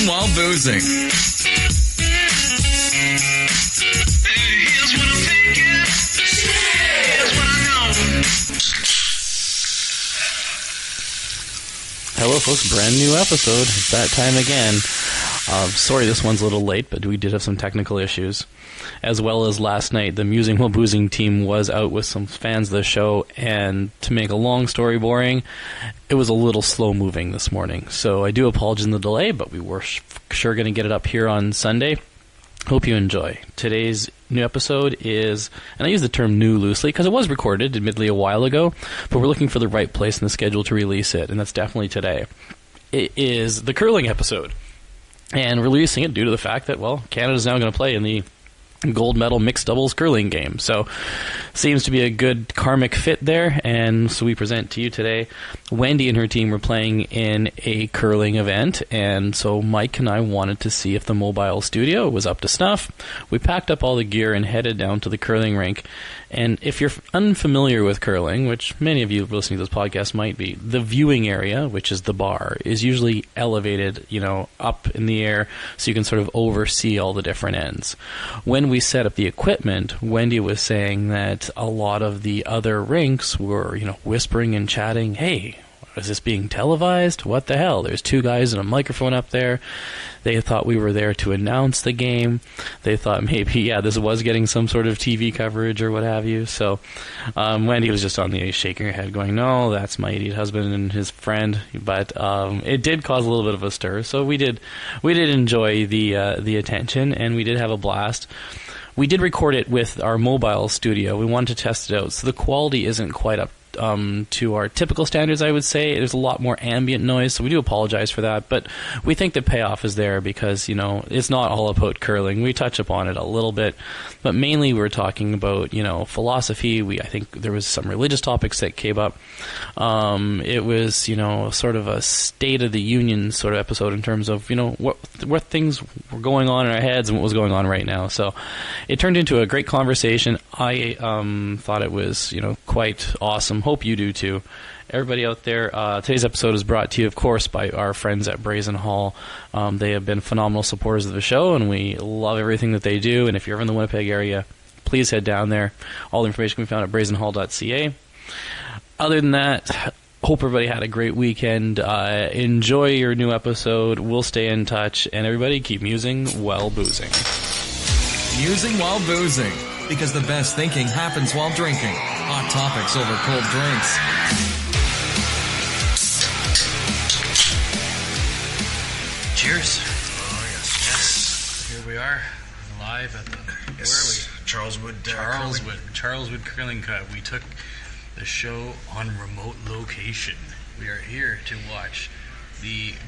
While Boozing. Here's what I'm thinking. Here's what I know. Hello, folks. Brand new episode. It's that time again. Sorry this one's a little late, but we did have some technical issues. As well as last night, the Musing While Boozing team was out with some fans of the show, and to make a long story boring, it was a little slow-moving this morning. So I do apologize in the delay, but we were sure going to get it up here on Sunday. Hope you enjoy. Today's new episode is, and I use the term new loosely because it was recorded, admittedly, a while ago, but we're looking for the right place in the schedule to release it, and that's definitely today. It is the curling episode. And releasing it due to the fact that, well, Canada's now going to play in the gold medal mixed doubles curling game. So, seems to be a good karmic fit there. And so we present to you today, Wendy and her team were playing in a curling event. And so Mike and I wanted to see if the mobile studio was up to snuff. We packed up all the gear and headed down to the curling rink. And if you're unfamiliar with curling, which many of you listening to this podcast might be, the viewing area, which is the bar, is usually elevated, up in the air so you can sort of oversee all the different ends. When we set up the equipment, Wendy was saying that a lot of the other rinks were, whispering and chatting, hey, is this being televised? What the hell? There's two guys and a microphone up there. They thought we were there to announce the game. They thought maybe, this was getting some sort of TV coverage or what have you. So Wendy was just on the shaking her head going, no, that's my idiot husband and his friend. But it did cause a little bit of a stir. So we did enjoy the attention, and we did have a blast. We did record it with our mobile studio. We wanted to test it out. So the quality isn't quite up to our typical standards, I would say. There's a lot more ambient noise, so we do apologize for that, but we think the payoff is there because, it's not all about curling. We touch upon it a little bit, but mainly we're talking about, philosophy. I think there was some religious topics that came up. It was, sort of a State of the Union sort of episode in terms of, what things were going on in our heads and what was going on right now. So it turned into a great conversation. I thought it was, quite awesome. Hope you do too. Everybody out there, today's episode is brought to you, of course, by our friends at Brazen Hall. They have been phenomenal supporters of the show, and we love everything that they do. And if you're ever in the Winnipeg area, please head down there. All the information can be found at brazenhall.ca. Other than that, hope everybody had a great weekend. Enjoy your new episode. We'll stay in touch. And everybody, keep musing while boozing. Musing While Boozing. Because the best thinking happens while drinking. Hot topics over cold drinks. Cheers. Oh, yes. Here we are, live at the... Yes. Where are we? Charleswood. Charleswood Curling Cut. We took the show on remote location. We are here to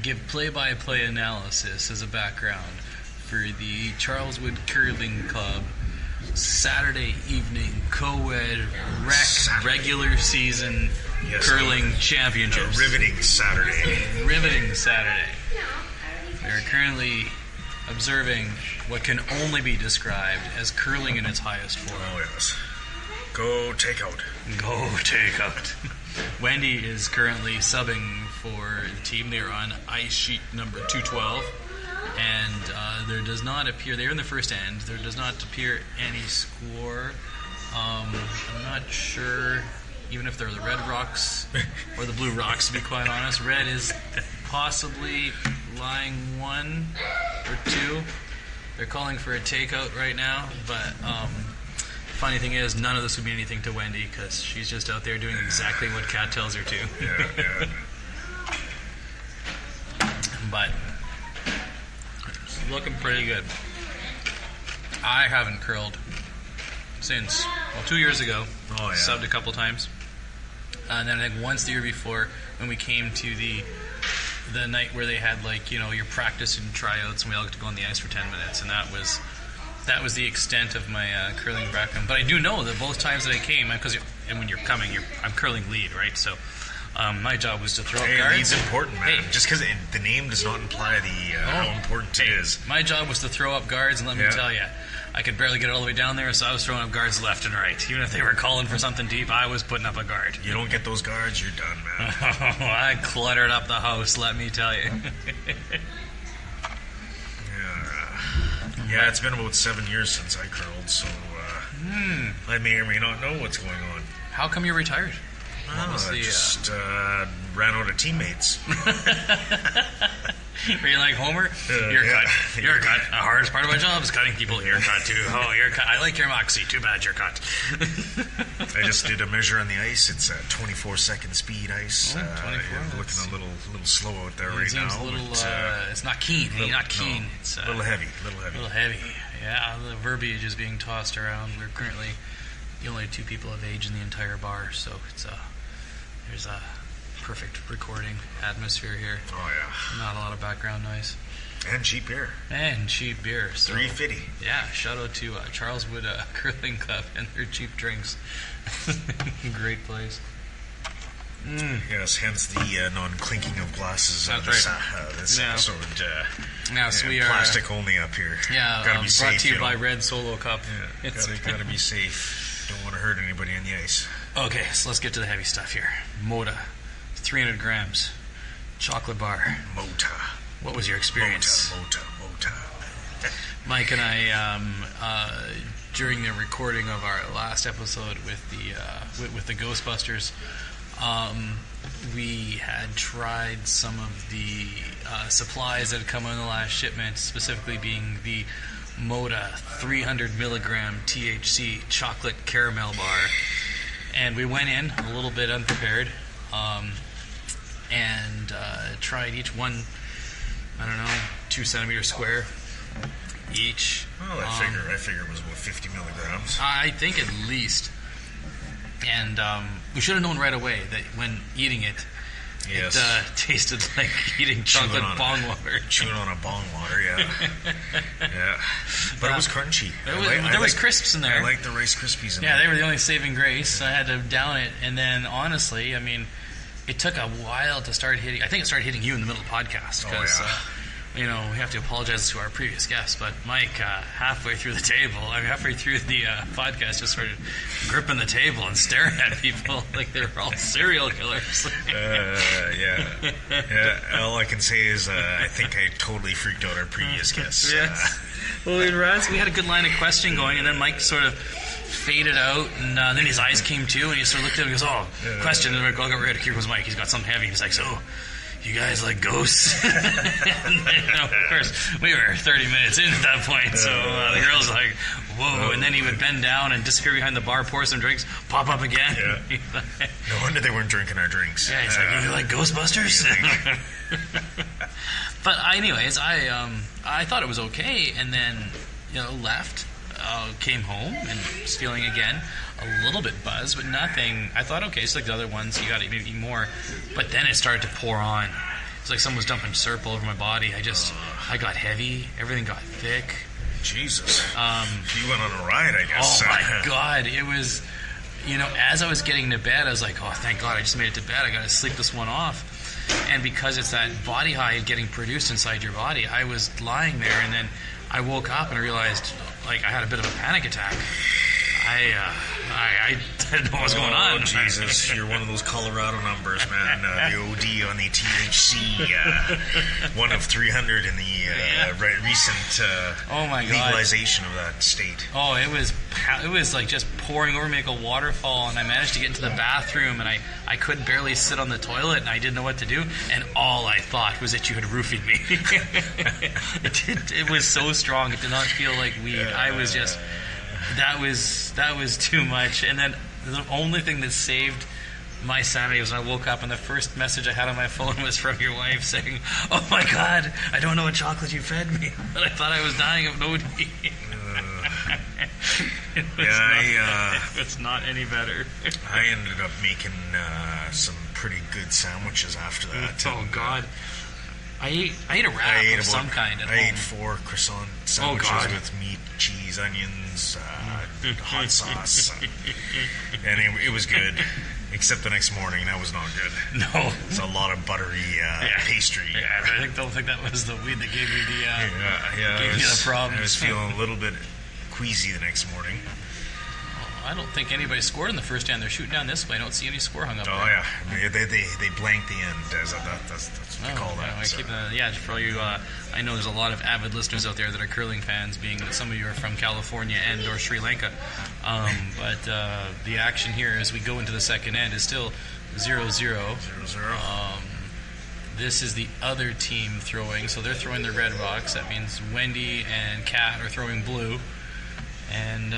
give play-by-play analysis as a background for the Charleswood Curling Club Saturday evening co-ed regular season curling championships. Riveting Saturday. We are currently observing what can only be described as curling in its highest form. Oh, yes. Go take out. Wendy is currently subbing for the team. They are on ice sheet number 212. And there does not appear, they're in the first end, there does not appear any score. I'm not sure, even if they're the Red Rocks or the Blue Rocks, to be quite honest. Red is possibly lying 1 or 2. They're calling for a takeout right now, but funny thing is, none of this would be anything to Wendy, because she's just out there doing exactly what Kat tells her to. Yeah. But looking pretty good. I haven't curled since 2 years ago. Oh, yeah. Subbed a couple times, and then I think once the year before when we came to the night where they had your practice and tryouts, and we all got to go on the ice for 10 minutes, and that was the extent of my curling background. But I do know that both times that I came, and when you're coming, I'm curling lead, right? So my job was to throw up guards. Lead's important, man. Just because the name does not imply how important it is. My job was to throw up guards, and let me tell you, I could barely get it all the way down there, so I was throwing up guards left and right. Even if they were calling for something deep, I was putting up a guard. You don't get those guards, you're done, man. I cluttered up the house, let me tell you. Yeah, it's been about 7 years since I curled, so I may or may not know what's going on. How come you're retired? I just ran out of teammates. Were you like Homer? You're cut. You're cut. The hardest part of my job is cutting people. You're cut too. Oh, you're cut. I like your moxie. Too bad you're cut. I just did a measure on the ice. It's 24-second speed ice. 24. I'm looking a little slow out there right now. A little, but, it's not keen. Not keen. No, It's a little heavy. A little heavy. Yeah, the verbiage is being tossed around. We're currently the only two people of age in the entire bar, so it's there's a perfect recording atmosphere here. Oh yeah. Not a lot of background noise. And cheap beer. And cheap beer. So, $3.50. Yeah, shout out to Charleswood Curling Club and their cheap drinks. Great place. Yes, hence the non-clinking of glasses on That's this right. episode. So we are plastic only up here. Yeah, gotta be brought safe, to you by Red Solo Cup. Yeah, gotta be safe. Don't want to hurt anybody on the ice. Okay, so let's get to the heavy stuff here. Moda, 300 grams, chocolate bar. Mota. What was your experience? Mota. Mike and I, during the recording of our last episode with the Ghostbusters, we had tried some of the supplies that had come in the last shipment, specifically being the Moda 300 milligram THC chocolate caramel bar. And we went in a little bit unprepared and tried each one, 2 centimeter square each. Well, I figure it was about 50 milligrams. I think at least. And we should have known right away that when eating it, yes. It tasted like eating chocolate bong water. Chewing on a bong water, yeah. Yeah. But it was crunchy. There was crisps in there. I like the Rice Krispies in there. Yeah, they were the only saving grace. I had to down it. And then, honestly, it took a while to start hitting. I think it started hitting you in the middle of the podcast. Because, we have to apologize to our previous guests. But Mike, halfway through the podcast, just started gripping the table and staring at people like they were all serial killers. Yeah. All I can say is I think I totally freaked out our previous guests. Yes. Well, we had a good line of questioning going, and then Mike sort of faded out, and then his eyes came to, and he sort of looked at him and goes, question, and I'll get ready. Here goes Mike. He's got something heavy. He's like, so, you guys like ghosts? And then, of course, we were 30 minutes in at that point, so the girl's like, whoa, and then he would bend down and disappear behind the bar, pour some drinks, pop up again. Yeah. No wonder they weren't drinking our drinks. Yeah, he's like, you like Ghostbusters? But anyways, I thought it was okay, and then, left, came home, and was feeling again a little bit buzzed, but nothing. I thought, okay, it's like the other ones, you got to maybe eat more. But then it started to pour on. It's like someone was dumping syrup all over my body. I got heavy. Everything got thick. Jesus. You went on a ride, I guess. Oh, my God. It was, as I was getting to bed, I was like, oh, thank God I just made it to bed. I got to sleep this one off. And because it's that body high getting produced inside your body, I was lying there, and then I woke up and I realized, I had a bit of a panic attack. I didn't know what was going on. Oh, Jesus. You're one of those Colorado numbers, man. The OD on the THC. One of 300 in the recent legalization of that state. Oh, it was like just pouring over me like a waterfall, and I managed to get into the bathroom, and I could barely sit on the toilet, and I didn't know what to do, and all I thought was that you had roofied me. It was so strong. It did not feel like weed. I was just... That was too much. And then the only thing that saved my sanity was when I woke up and the first message I had on my phone was from your wife saying, "Oh my God, I don't know what chocolate you fed me, but I thought I was dying of OD." It's not any better. I ended up making some pretty good sandwiches after that. Oh God. I ate a wrap of some kind at home. I ate 4 croissant sandwiches with meat, cheese, onions, hot sauce. And it was good. Except the next morning, that was not good. No. It's a lot of buttery pastry. Yeah, I don't think that was the weed that gave you the, gave you the problems. I was feeling a little bit queasy the next morning. I don't think anybody scored in the first end. They're shooting down this way. I don't see any score hung up there. Oh, yeah. They blank the end. That's what they call that. So. For all you, I know there's a lot of avid listeners out there that are curling fans, being that some of you are from California and or Sri Lanka. But the action here as we go into the second end is still 0-0. 0-0. This is the other team throwing, so they're throwing their red rocks. That means Wendy and Kat are throwing blue. And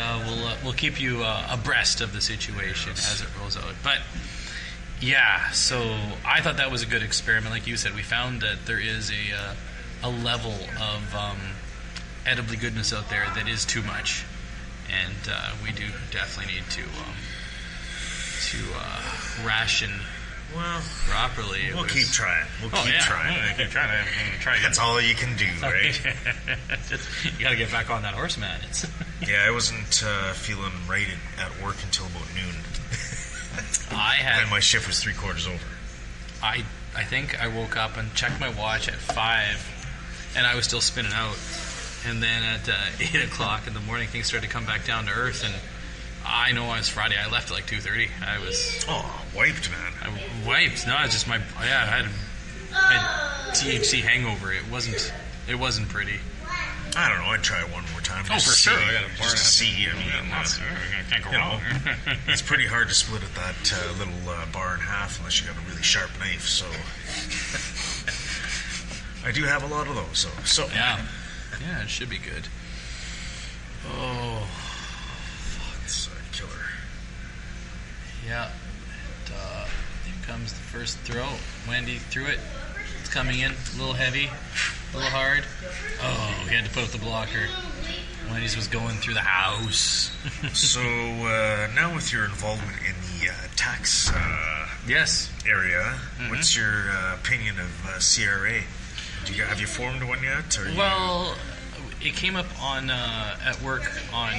we'll keep you abreast of the situation as it rolls out. But yeah, so I thought that was a good experiment. Like you said, we found that there is a level of edibly goodness out there that is too much, and we do definitely need to ration. Well, properly. We'll keep trying. We'll keep trying. Keep trying to try. That's all you can do, right? You got to get back on that horse, man. Yeah, I wasn't feeling right at work until about noon. When my shift was 3/4 over. I think I woke up and checked my watch at 5, and I was still spinning out. And then at 8 o'clock in the morning, things started to come back down to earth, and I know on Friday I left at like 2:30. I was wiped, man. I wiped. No, it's just I had THC hangover. It wasn't pretty. I don't know. I'd try it one more time. For sure. I got a bar just to see. I mean, can't go wrong. It's pretty hard to split at that little bar in half unless you got a really sharp knife. So I do have a lot of those. So yeah, it should be good. Oh. It's a killer. Yeah. Here comes the first throw. Wendy threw it. It's coming in. A little heavy. A little hard. Oh, he had to put up the blocker. Wendy's was going through the house. So, now with your involvement in the tax area, what's your opinion of CRA? Have you formed one yet? Well, it came up on at work on...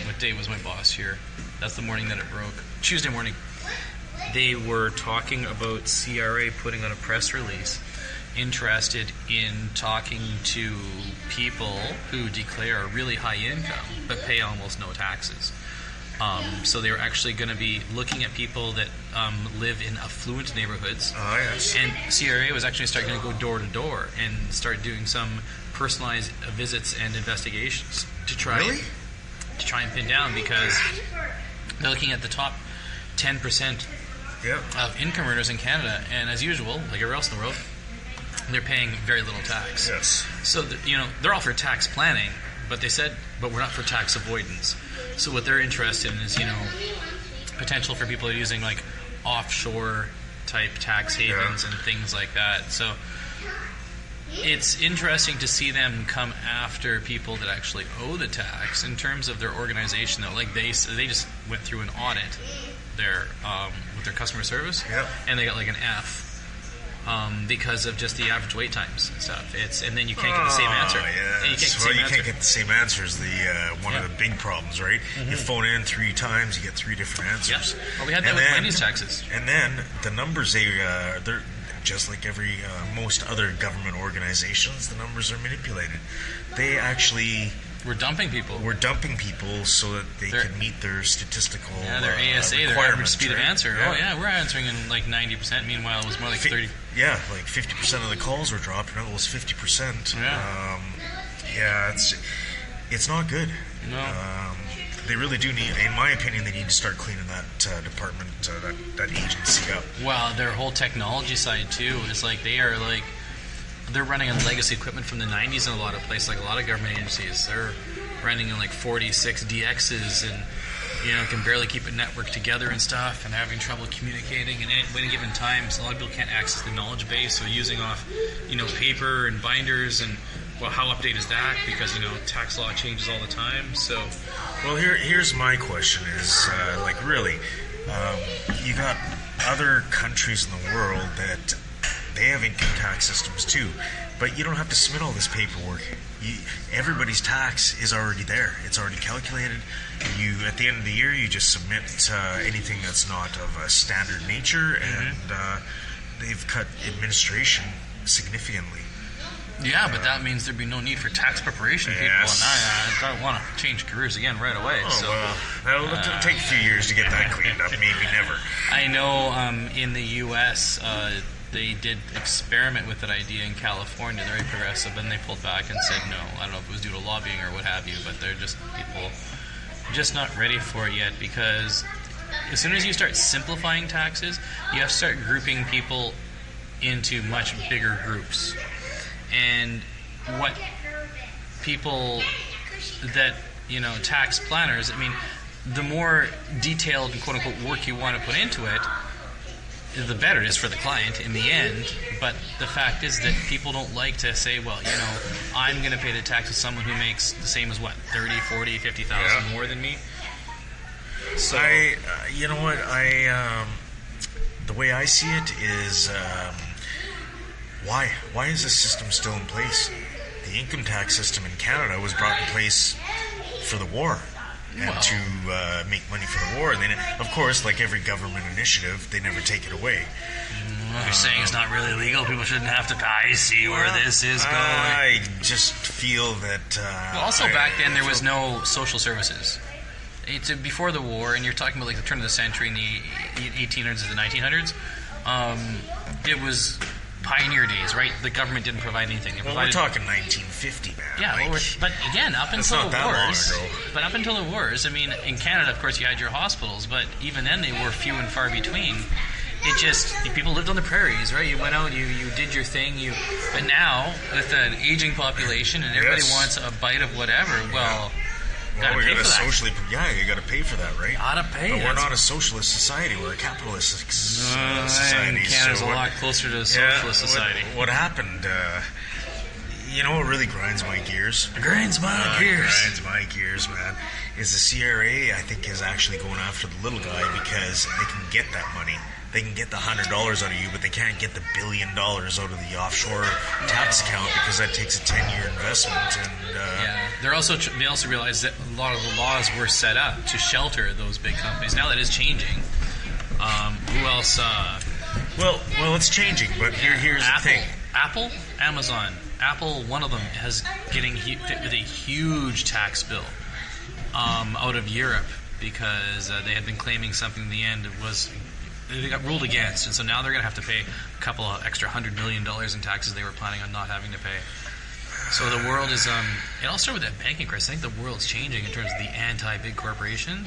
What day was my boss here? That's the morning that it broke. Tuesday morning. They were talking about CRA putting on a press release interested in talking to people who declare a really high income but pay almost no taxes. So they were actually going to be looking at people that live in affluent neighborhoods. Oh, yes. And CRA was actually starting to go door to door and start doing some personalized visits and investigations to try and pin down, because they're looking at the top 10% of income earners in Canada, and as usual, like everywhere else in the world, they're paying very little tax. Yes. So they're all for tax planning, but we're not for tax avoidance. So what they're interested in is potential for people using like offshore type tax havens and things like that. So it's interesting to see them come after people that actually owe the tax in terms of their organization, though. Like they just went through an audit there with their customer service, and they got like an F because of just the average wait times and stuff. And then you can't get the same answer. You can't get the same answer is one of the big problems, right? You phone in 3 times, you get 3 different answers. Yeah. Well, we had that with Wendy's taxes. And then the numbers they're just like every most other government organizations, the numbers are manipulated. They actually we're dumping people so that they can meet their statistical their ASA, their average speed of answer. Yeah. Oh yeah, we're answering in like 90%. Meanwhile, it was more like 30. Yeah, like 50% of the calls were dropped. Now it was 50%. Yeah. It's not good. No. They really do need, in my opinion, they need to start cleaning that department, that agency up. Well, their whole technology side too is like they're running on legacy equipment from the 90s in a lot of places, like a lot of government agencies. They're running on like 46 DXs and can barely keep a network together and stuff, and having trouble communicating. And at any given time, so a lot of people can't access the knowledge base, so using off paper and binders. And well, how updated is that? Because tax law changes all the time. So, well, here's my question: is really, you got other countries in the world that they have income tax systems too, but you don't have to submit all this paperwork. Everybody's tax is already there; it's already calculated. At the end of the year, you just submit anything that's not of a standard nature, and they've cut administration significantly. Yeah, but that means there'd be no need for tax preparation people, Yes. and I don't want to change careers again right away. Oh, so well, it'll take a few years to get that cleaned up. Maybe never. I know in the U.S. They did experiment with that idea in California. They're very progressive, and they pulled back and said no. I don't know if it was due to lobbying or what have you, but they're just people just not ready for it yet, because as soon as you start simplifying taxes, you have to start grouping people into much bigger groups. And what people that, tax planners, I mean, the more detailed and quote-unquote work you want to put into it, the better it is for the client in the end. But the fact is that people don't like to say, well, I'm going to pay the tax to someone who makes the same as what, 30, 40, 50,000 more than me. So you know what? The way I see it is, why is this system still in place? The income tax system in Canada was brought in place for the war. And to make money for the war. And then, of course, like every government initiative, they never take it away. You're saying it's not really legal? People shouldn't have to pay? I see where this is going. I just feel that... also, back then, there was no social services. It's before the war, and you're talking about like the turn of the century in the 1800s and the 1900s. It was pioneer days, right? The government didn't provide anything. Well, we're talking 1950, man. Yeah, but again, up until not the that wars. long ago. But up until the wars, I mean, in Canada, of course, you had your hospitals, but even then, they were few and far between. It just, people lived on the prairies, right? You went out, you did your thing. But now, with an aging population and everybody wants a bite of whatever, well, we pay got to for that. socially... Yeah, you got to pay for that, right? Gotta pay. But we're not a socialist society. We're a capitalist society. And Canada's so a lot closer to a socialist society. What happened... you know what really grinds my gears? Grinds my gears. Grinds my gears, man. Is the CRA, I think, is actually going after the little guy because they can get that money. They can get the $100 out of you, but they can't get the $1 billion out of the offshore tax account because that takes a 10-year investment. And they also realize that a lot of the laws were set up to shelter those big companies. Now that is changing. Who else? Well, it's changing, but here's Apple, the thing. Apple, Amazon. Apple, one of them, has getting hit with a huge tax bill out of Europe because they had been claiming something in the end was they got ruled against, and so now they're going to have to pay a couple of extra $100 million in taxes they were planning on not having to pay. So the world is it all started with that banking crisis. I think the world's changing in terms of the anti-big corporation,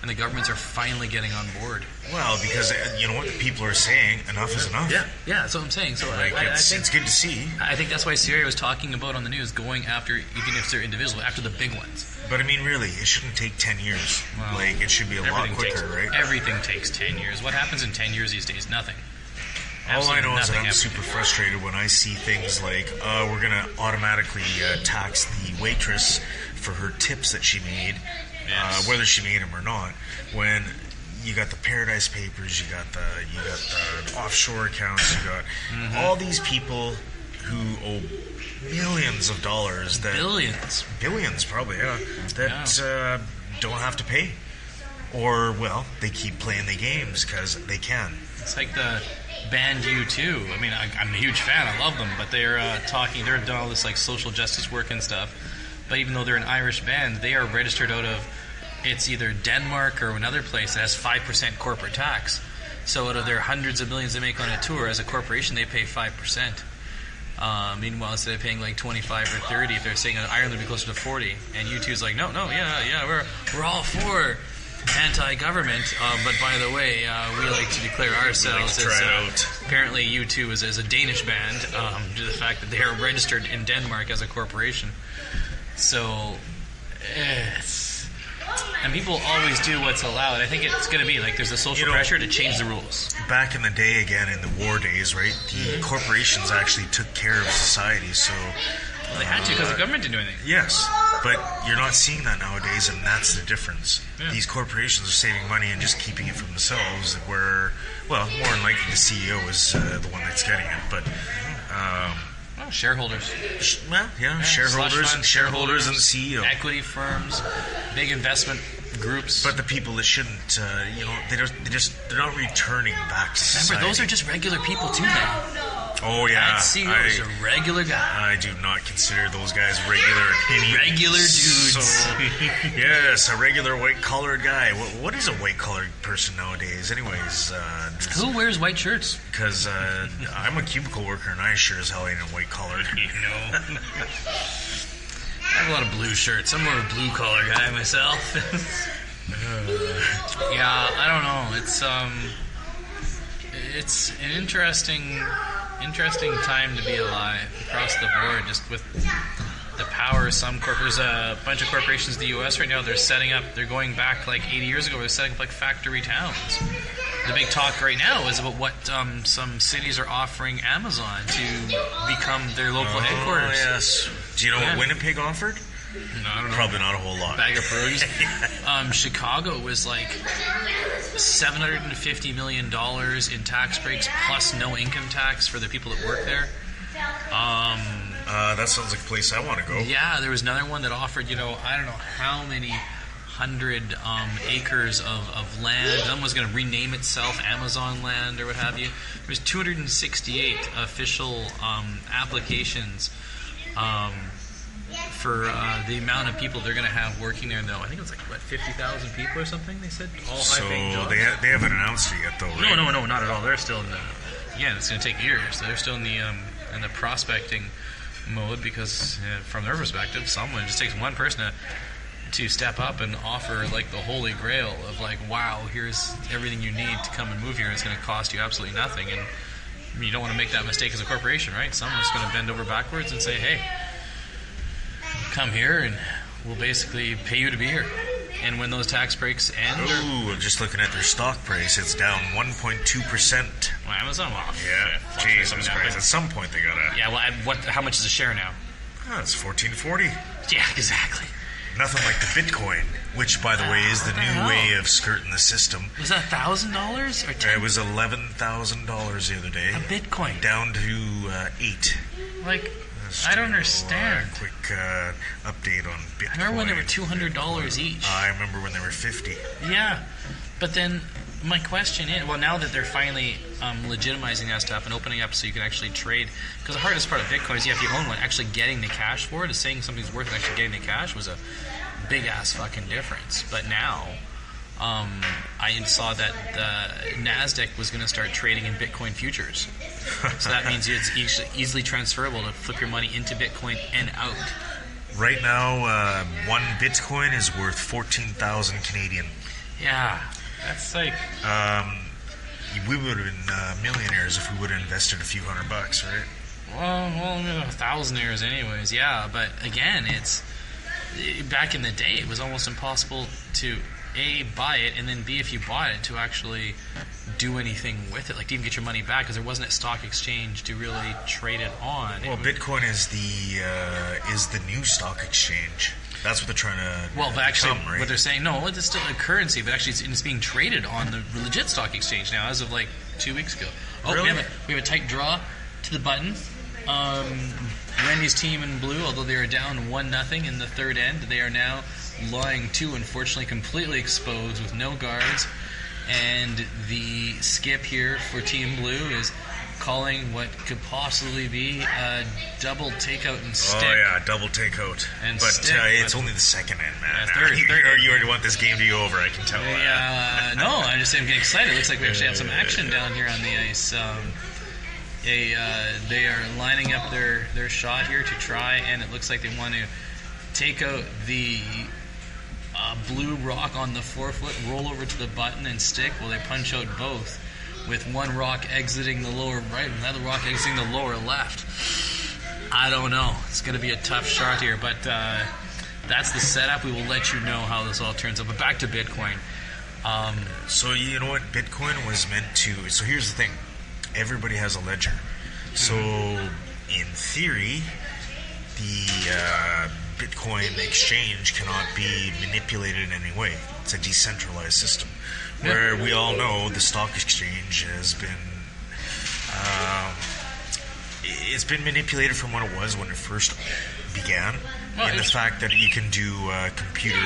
and the governments are finally getting on board. Well, because you know what the people are saying, enough is enough. Yeah, that's what I'm saying. So Like, I think it's good to see. I think that's why Syria was talking about on the news going after, even if they're individual, after the big ones. But I mean, really, it shouldn't take 10 years. Well, like, it should be a lot quicker, right? Everything takes 10 years. What happens in 10 years these days? Nothing. All I know is that I'm happens. super frustrated when I see things like, we're going to automatically tax the waitress for her tips that she made, whether she made them or not. When you got the Paradise Papers, you got the offshore accounts, you got all these people who owe millions of dollars. Billions probably, yeah. That don't have to pay. Or, well, they keep playing the games because they can. It's like the band U2. I mean, I'm a huge fan. I love them, but they're doing all this like social justice work and stuff. But even though they're an Irish band, they are registered out of it's either Denmark or another place that has 5% corporate tax. So out of their hundreds of millions they make on a tour, as a corporation, they pay 5%. Meanwhile, instead of paying like 25 or 30, if they're saying in Ireland would be closer to 40, and U2's like, no, we're all for anti-government, but by the way, we like to declare ourselves as apparently U2 is a Danish band due to the fact that they are registered in Denmark as a corporation. So and people always do what's allowed. I think it's going to be like there's a social pressure to change the rules. Back in the day, again, in the war days, right, the corporations actually took care of society, so... Well, they had to because the government didn't do anything. Yes, but you're not seeing that nowadays, and that's the difference. Yeah. These corporations are saving money and just keeping it for themselves, where, well, more than likely the CEO is the one that's getting it, but... shareholders. Shareholders and the CEO. Equity firms, big investment groups. But the people that shouldn't, they're not returning back to society. Remember, those are just regular people too now. Oh, yeah. That CEO is a regular guy. I do not consider those guys regular. Regular dudes. So, yes, a regular white-collared guy. What is a white-collared person nowadays? Anyways, Who wears white shirts? because I'm a cubicle worker and I sure as hell ain't a white-collared. No. I have a lot of blue shirts. I'm more of a blue-collar guy myself. Yeah, I don't know. It's an interesting time to be alive across the board. Just with the power of some there's a bunch of corporations in the U.S. right now. They're going back like 80 years ago. They're setting up like factory towns. The big talk right now is about what some cities are offering Amazon to become their local headquarters. Oh, yes. Do you know what Winnipeg offered? No, I don't know. Probably not a whole lot. Bag of produce. Chicago was like $750 million in tax breaks plus no income tax for the people that work there. That sounds like a place I want to go. Yeah, there was another one that offered, I don't know how many 100 acres of land. One was going to rename itself Amazon Land or what have you. There's 268 official applications for the amount of people they're going to have working there, though. I think it was like, 50,000 people or something, they said? All high-paying jobs. They haven't announced it yet, though, right? No, not at all. They're still in the... Yeah, it's going to take years. So they're still in the prospecting mode because, from their perspective, it just takes one person to step up and offer, like, the holy grail of, like, wow, here's everything you need to come and move here. It's going to cost you absolutely nothing. And you don't want to make that mistake as a corporation, right? Someone's going to bend over backwards and say, hey, come here and we'll basically pay you to be here. And when those tax breaks end... Ooh, just looking at their stock price, it's down 1.2%. Well, Amazon, Yeah, Jesus Christ. At some point they gotta... Yeah, well, how much is a share now? Oh, it's $14.40. Yeah, exactly. Nothing like the Bitcoin, which, by the way, is the new way of skirting the system. Was that $1,000 or $10,000? It was $11,000 the other day. A Bitcoin? Down to 8. Like... I don't understand. Quick update on Bitcoin. I remember when they were $200 each. I remember when they were 50. Yeah, but then my question is, well, now that they're finally legitimizing that stuff and opening up so you can actually trade, because the hardest part of Bitcoin is, if you own one, actually getting the cash for it, is saying something's worth and actually getting the cash was a big-ass fucking difference. But now... I saw that the NASDAQ was going to start trading in Bitcoin futures. So that means it's easily transferable to flip your money into Bitcoin and out. Right now, one Bitcoin is worth 14,000 Canadian. Yeah, that's like... we would have been millionaires if we would have invested a few $100, right? Well, thousandaires anyways, yeah. But again, back in the day, it was almost impossible to... A, buy it, and then B, if you bought it, to actually do anything with it, like to even get your money back, because there wasn't a stock exchange to really trade it on. Well, Bitcoin is the new stock exchange. That's what they're trying to Well, but actually, become, right? what they're saying, no, it's still a currency, but actually it's being traded on the legit stock exchange now, as of like 2 weeks ago. Oh, really? we have a tight draw to the button. Randy's team in blue, although they are down 1-0 in the third end, they are now lying to, unfortunately, completely exposed with no guards. And the skip here for Team Blue is calling what could possibly be a double takeout and stick. Oh, yeah, double takeout. And but stick, it's only the second end, man. Third you end. already want this game to be over, I can tell. No, I'm just saying I'm getting excited. It looks like we actually have some action down here on the ice. They are lining up their shot here to try, and it looks like they want to take out the blue rock on the forefoot, roll over to the button and stick. Well, they punch out both, with one rock exiting the lower right and another rock exiting the lower left. I don't know. It's going to be a tough shot here, but that's the setup. We will let you know how this all turns out. But back to Bitcoin. So you know what? Bitcoin was meant to... So here's the thing. Everybody has a ledger. So in theory, the Bitcoin exchange cannot be manipulated in any way. It's a decentralized system. Where we all know the stock exchange has been... it's been manipulated from what it was when it first began. And the fact that you can do computer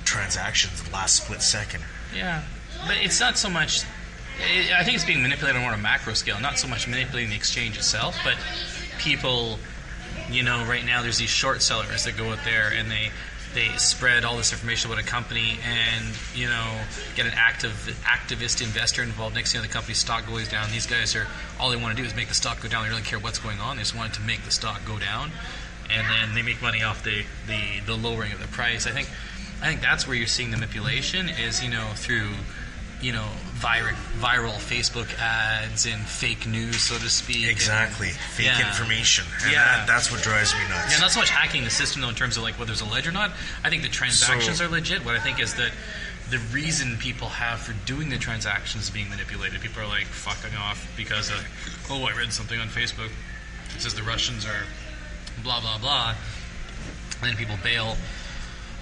transactions the last split second. Yeah, but it's not so much... I think it's being manipulated on more of a macro scale, not so much manipulating the exchange itself, but people, right now there's these short sellers that go out there and they spread all this information about a company and, get an activist investor involved. Next thing the company's stock goes down. These guys all they want to do is make the stock go down. They don't really care what's going on. They just want it to make the stock go down. And then they make money off the lowering of the price. I think that's where you're seeing the manipulation is, through, viral Facebook ads and fake news, so to speak. Exactly. Fake information. And that's what drives me nuts. Yeah, not so much hacking the system, though, in terms of like whether there's a ledge or not. I think the transactions are legit. What I think is that the reason people have for doing the transactions is being manipulated. People are like fucking off because I read something on Facebook. It says the Russians are blah, blah, blah. And then people bail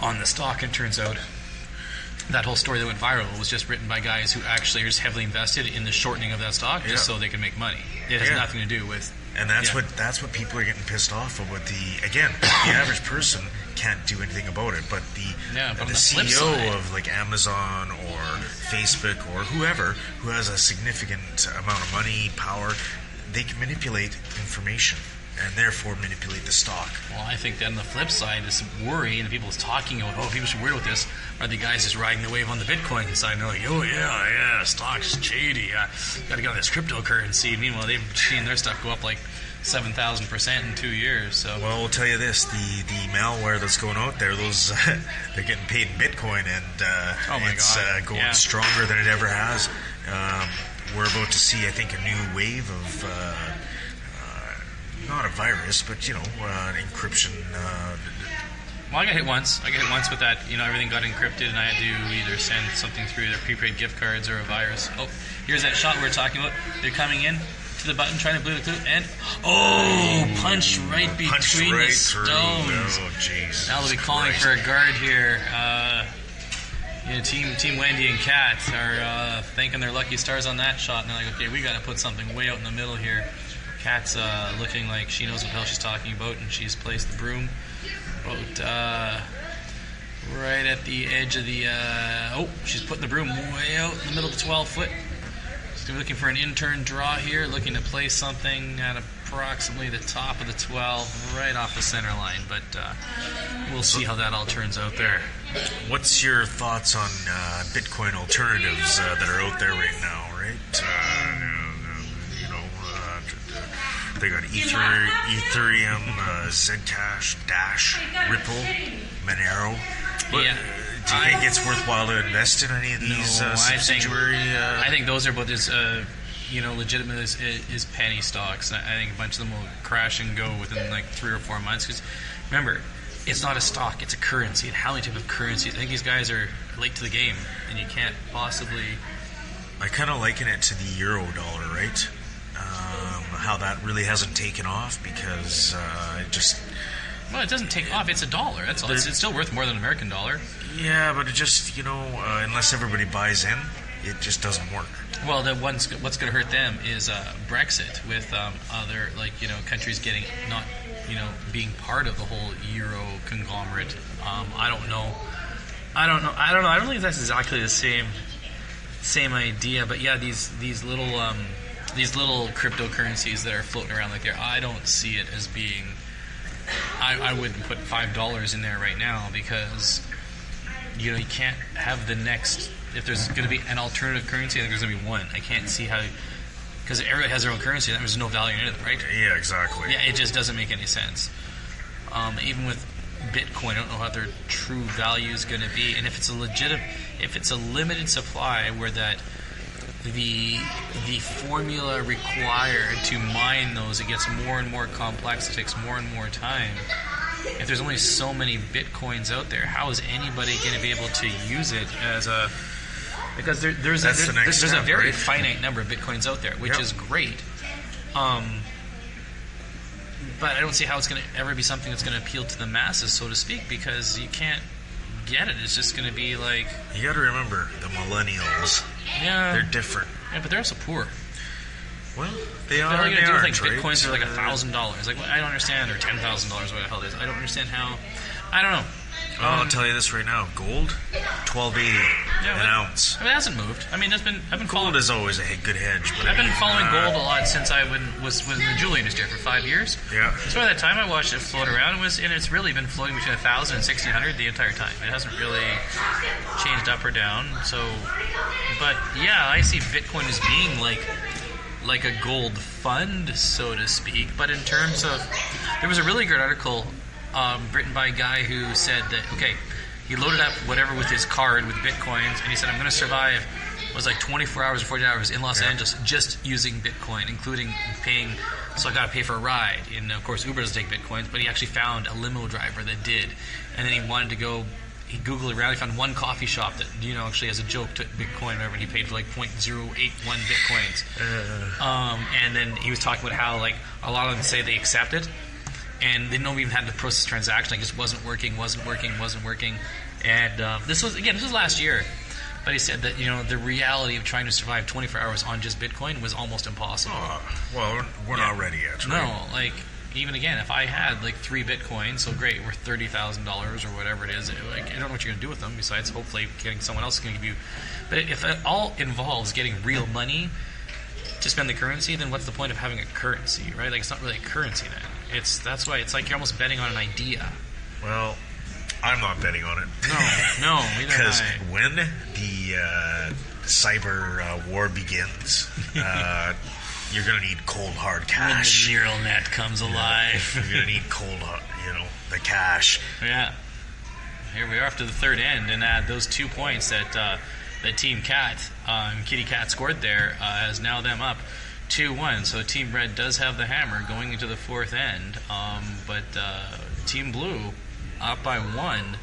on the stock, and turns out that whole story that went viral was just written by guys who actually are just heavily invested in the shortening of that stock just so they can make money. It has nothing to do with... And that's what people are getting pissed off about. The average person can't do anything about it, but the CEO of like Amazon or Facebook or whoever who has a significant amount of money, power, they can manipulate information and therefore manipulate the stock. Well, I think that on the flip side, this worry and people talking about, people should worry about this, are the guys just riding the wave on the Bitcoin side. And they're like, stock's shady. Got to get on this cryptocurrency. Meanwhile, they've seen their stuff go up like 7,000% in 2 years. So, well, I'll tell you this: the malware that's going out there, those they're getting paid in Bitcoin, and it's going stronger than it ever has. We're about to see, I think, a new wave of. Not a virus, but an encryption. Well, I got hit once. With that. Everything got encrypted, and I had to either send something through their prepaid gift cards or a virus. Oh, here's that shot we were talking about. They're coming in to the button, trying to blow the clue, and punch right between the stones. Oh, jeez. Now they'll be calling for a guard here. Team Wendy and Kat are thanking their lucky stars on that shot, and they're like, okay, we got to put something way out in the middle here. Kat's looking like she knows what the hell she's talking about, and she's placed the broom about right at the edge of the... she's putting the broom way out in the middle of the 12-foot. She's looking for an in-turn draw here, looking to place something at approximately the top of the 12, right off the center line, but we'll see how that all turns out there. What's your thoughts on Bitcoin alternatives that are out there right now, right? They got Ethereum, Zcash, Dash, Ripple, Monero. Do you think it's worthwhile to invest in any of these subsidiary? I think those are both as legitimate as penny stocks. I think a bunch of them will crash and go within like 3 or 4 months. Because remember, it's not a stock; it's a currency. And how many types of currencies? I think these guys are late to the game, and you can't possibly. I kind of liken it to the euro dollar, right? How that really hasn't taken off because it just... Well, it doesn't take off. It's $1. That's all. It's still worth more than an American dollar. Yeah, but it just, unless everybody buys in, it just doesn't work. Well, what's going to hurt them is Brexit with other, countries getting not, being part of the whole Euro conglomerate. I don't know. I don't think that's exactly the same idea. But yeah, these little cryptocurrencies that are floating around like there, I don't see it as being... I wouldn't put $5 in there right now because, you can't have the next... If there's going to be an alternative currency, I think there's going to be one. I can't see how... Because everybody has their own currency, and there's no value in it, right? Yeah, exactly. Yeah, it just doesn't make any sense. Even with Bitcoin, I don't know what their true value is going to be. And if it's a limited supply where that... The formula required to mine those, it gets more and more complex, it takes more and more time. If there's only so many Bitcoins out there, how is anybody going to be able to use it as a... Because there's a very finite number of Bitcoins out there, which is great. But I don't see how it's going to ever be something that's going to appeal to the masses, so to speak, because you can't get it. It's just going to be like... You got to remember, the millennials... Yeah, they're different. Yeah, but they're also poor. Well, they are. What are you gonna do with right? Bitcoins are like $1,000? Like, I don't understand, or $10,000, what the hell it is. I don't understand how. I don't know. I'll tell you this right now. Gold, $12.80 an ounce. It hasn't moved. I mean, I've been following. Gold is always a good hedge. But I've been following gold a lot since I was in the jewelry industry for 5 years. Yeah. So at that time, I watched it float around, and it's really been floating between 1,000 and 1,600 the entire time. It hasn't really changed up or down. So, but yeah, I see Bitcoin as being like a gold fund, so to speak. But in terms of, there was a really good article written by a guy who said that, okay, he loaded up whatever with his card with Bitcoins, and he said, I'm going to survive, it was like 24 hours or 40 hours in Los Angeles just using Bitcoin, including paying, so I got to pay for a ride. And of course, Uber doesn't take Bitcoins, but he actually found a limo driver that did. And then he wanted to go, he Googled around, he found one coffee shop that, actually as a joke took Bitcoin, whatever, and he paid for like 0.081 Bitcoins. And then he was talking about how, like, a lot of them say they accept it, and they don't even have to process transaction. Like, it just wasn't working. And this was last year. But he said that, the reality of trying to survive 24 hours on just Bitcoin was almost impossible. Well, we're not ready yet, right? No, like, even again, if I had like 3 Bitcoins, so great, worth $30,000 or whatever it is, like, I don't know what you're going to do with them, besides hopefully getting someone else going to give you. But if it all involves getting real money to spend the currency, then what's the point of having a currency, right? Like, it's not really a currency then. That's why it's like you're almost betting on an idea. Well, I'm not betting on it. No, neither Because am I. when the cyber war begins, you're going to need cold hard cash. When the neural net comes alive. You're going to need cold, the cash. Yeah. Here we are after the third end, and those 2 points that Team Cat, Kitty Cat scored there, has now them up 2-1. So Team Red does have the hammer going into the fourth end, but Team Blue up by 1,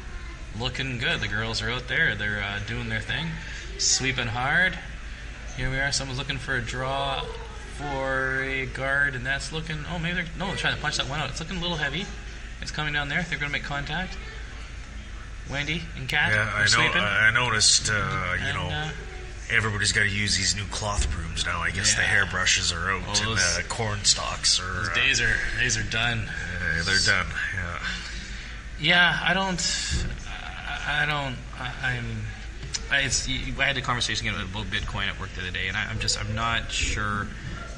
looking good. The girls are out there; they're doing their thing, sweeping hard. Here we are. Someone's looking for a draw for a guard, and that's looking. Oh, maybe they're trying to punch that one out. It's looking a little heavy. It's coming down there. They're going to make contact. Wendy and Kat are sweeping. I noticed. Everybody's got to use these new cloth brooms now. I guess the hairbrushes are out, and the corn stalks are. Those days are done. They're done. Yeah. Yeah, I had a conversation again about Bitcoin at work the other day, and I'm not sure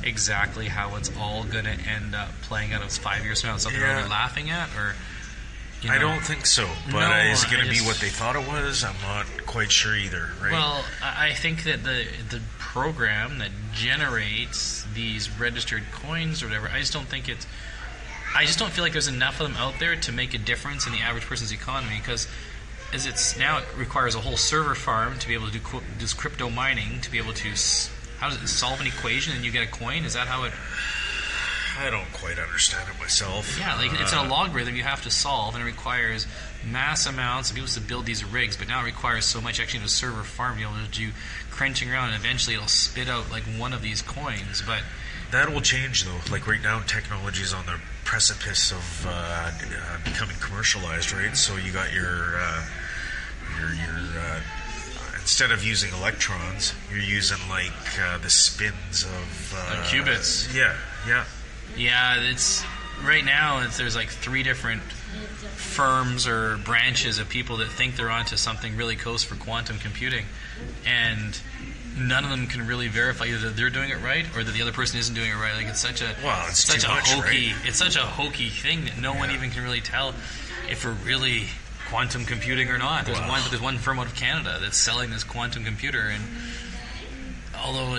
exactly how it's all going to end up playing out. It's 5 years from now. It's something we're really laughing at, or. I don't think so, but is it going to be what they thought it was? I'm not quite sure either, right? Well, I think that the program that generates these registered coins or whatever, I just don't feel like there's enough of them out there to make a difference in the average person's economy, because as it's now, it requires a whole server farm to be able to do this crypto mining, to be able to, how does it solve an equation and you get a coin? Is that how it... I don't quite understand it myself. Yeah, like it's a logarithm you have to solve, and it requires mass amounts of people to build these rigs, but now it requires so much actually in a server farm to be able to do crunching around, and eventually it'll spit out like one of these coins. But that will change, though. Like right now, technology is on the precipice of becoming commercialized, right? So you got your instead of using electrons, you're using like the spins of qubits. Yeah, it's right now. There's like 3 different firms or branches of people that think they're onto something really close for quantum computing, and none of them can really verify either they're doing it right or that the other person isn't doing it right. Like it's such a hokey. Right? It's such a hokey thing that no one even can really tell if we're really quantum computing or not. There's one firm out of Canada that's selling this quantum computer, and although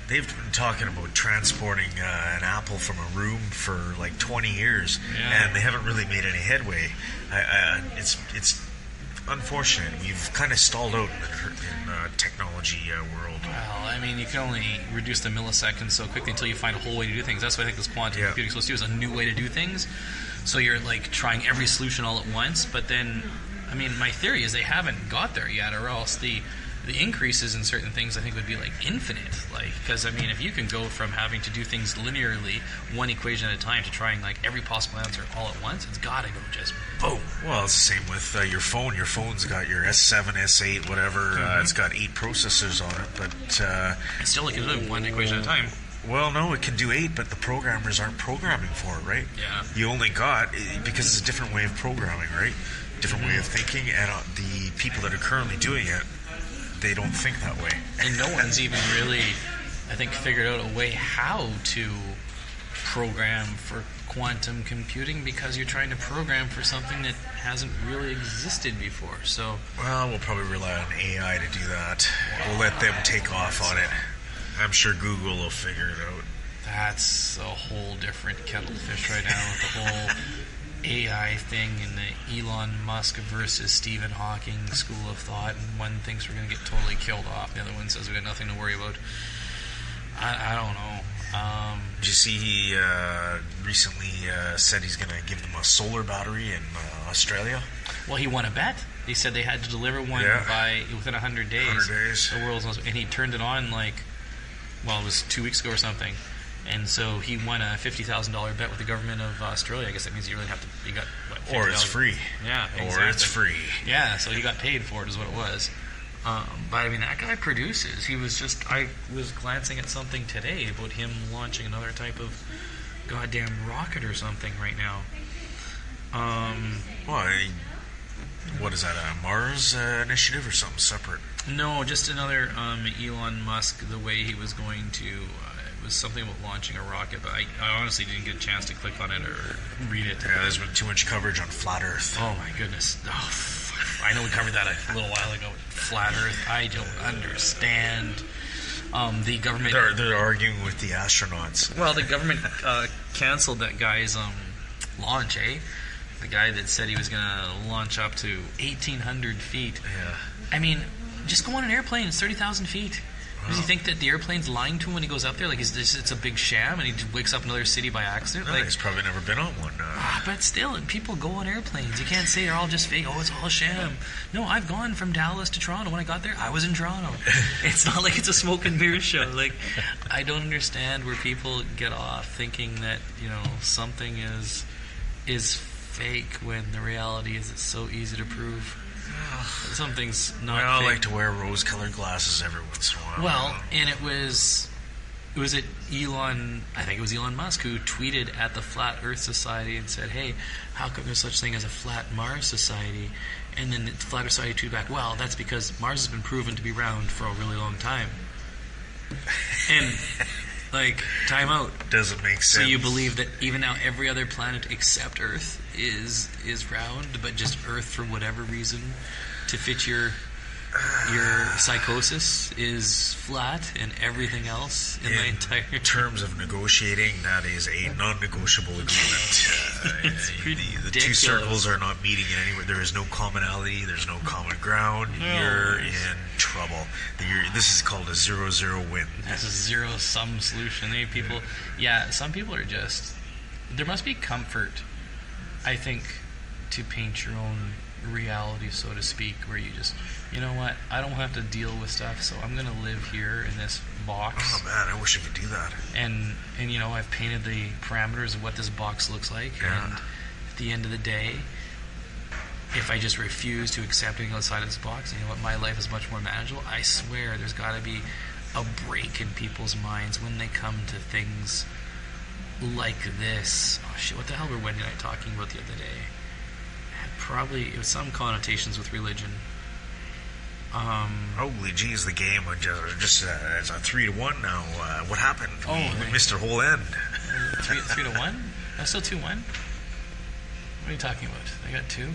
they've been talking about transporting an apple from a room for like 20 years, and they haven't really made any headway. It's unfortunate. We've kind of stalled out in technology world. Well, I mean, you can only reduce the milliseconds so quickly until you find a whole way to do things. That's what I think this quantum computing is supposed to do, is a new way to do things. So you're like trying every solution all at once, but then, I mean, my theory is they haven't got there yet, or else the increases in certain things I think would be like infinite. Like, because I mean, if you can go from having to do things linearly, one equation at a time, to trying like every possible answer all at once, it's got to go just boom. Well, it's the same with your phone. Your phone's got your S7, S8, whatever. It's got 8 processors on it, but it's still like you do one equation at a time. Well, no, it can do 8, but the programmers aren't programming for it, right? Yeah. You only got, because it's a different way of programming, right? different way of thinking, and the people that are currently doing it, they don't think that way. And no one's even really, I think, figured out a way how to program for quantum computing, because you're trying to program for something that hasn't really existed before. So, well, we'll probably rely on AI to do that. We'll let them take off on it. I'm sure Google will figure it out. That's a whole different kettle of fish right now with the whole AI thing and the Elon Musk versus Stephen Hawking school of thought. And one thinks we're going to get totally killed off. The other one says we got nothing to worry about. I don't know. Did you see he recently said he's going to give them a solar battery in Australia? Well, he won a bet. He said they had to deliver one within 100 days. 100 days. The world's most, and he turned it on it was 2 weeks ago or something. And so he won a $50,000 bet with the government of Australia. I guess that means you really have to. You got what, or it's free. Yeah, exactly. Or it's free. Yeah, so he got paid for it, is what it was. But I mean, that guy produces. He was just. I was glancing at something today about him launching another type of goddamn rocket or something right now. What is that? A Mars initiative or something separate? No, just another Elon Musk. The way he was going to. It was something about launching a rocket, but I honestly didn't get a chance to click on it or read it. Yeah, there's been too much coverage on Flat Earth. Oh my goodness. Oh, I know we covered that a little while ago. Flat Earth. I don't understand. The government... They're arguing with the astronauts. Well, the government canceled that guy's launch, eh? The guy that said he was going to launch up to 1,800 feet. Yeah. I mean, just go on an airplane. It's 30,000 feet. Does he think that the airplane's lying to him when he goes up there? Like, it's a big sham and he wakes up in another city by accident? No, like, he's probably never been on one. But still, people go on airplanes. You can't say they're all just fake. Oh, it's all a sham. No, I've gone from Dallas to Toronto. When I got there, I was in Toronto. It's not like it's a smoke and mirror show. Like, I don't understand where people get off thinking that, something is fake when the reality is it's so easy to prove. Something's not I fake. like to wear rose-colored glasses every once in a while. Well, and it was Elon, I think it was Elon Musk, who tweeted at the Flat Earth Society and said, hey, how come there's such thing as a Flat Mars Society? And then the Flat Earth Society tweeted back, well, that's because Mars has been proven to be round for a really long time. And, time out. Doesn't make sense. So you believe that even now every other planet except Earth is round, but just Earth, for whatever reason, to fit your psychosis, is flat, and everything else in the entire... In terms of negotiating, that is a non-negotiable agreement. The two circles are not meeting in anywhere. There is no commonality. There's no common ground. No. You're in trouble. This is called a 0-0 win. That's a zero-sum solution. Some people are just... There must be comfort, I think, to paint your own reality, so to speak, where you just, you know what, I don't have to deal with stuff, so I'm going to live here in this box. Oh man, I wish I could do that. And I've painted the parameters of what this box looks like, and at the end of the day, if I just refuse to accept anything outside of this box, you know what, my life is much more manageable. I swear there's got to be a break in people's minds when they come to things like this. Oh shit, what the hell were Wendy and I talking about the other day? Probably it was some connotations with religion. Holy geez, the game just it's a 3-1 now. What happened? We missed a whole end. 3-1? That's still 2-1. What are you talking about? They got 2.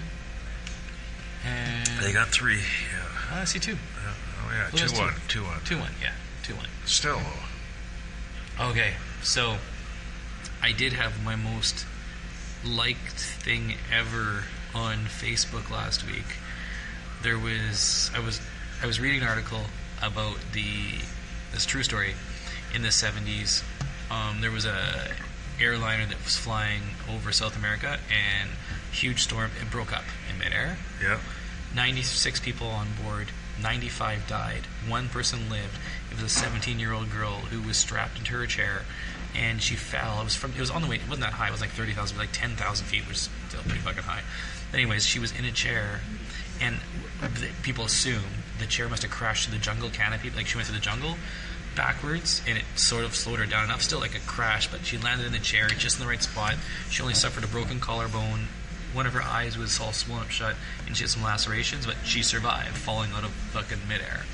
And they got 3. Yeah. Oh, I see 2. Oh yeah, 2-1. 2-1. 2-1. Yeah, 2-1. Still. Okay, so I did have my most liked thing ever on Facebook last week. I was reading an article about this true story. In the 70s, there was a airliner that was flying over South America, and huge storm. It broke up in midair. Yeah. 96 people on board. 95 died. 1 person lived. It was a 17-year-old girl who was strapped into her chair, and she fell. It was on the way. It wasn't that high. It was like 30,000, like 10,000 feet, which is still pretty fucking high. Anyways, she was in a chair, and people assume the chair must have crashed through the jungle canopy. Like, she went through the jungle backwards, and it sort of slowed her down enough, still like a crash, but she landed in the chair just in the right spot. She only suffered a broken collarbone, one of her eyes was all swollen up shut, and she had some lacerations, but she survived, falling out of fucking midair.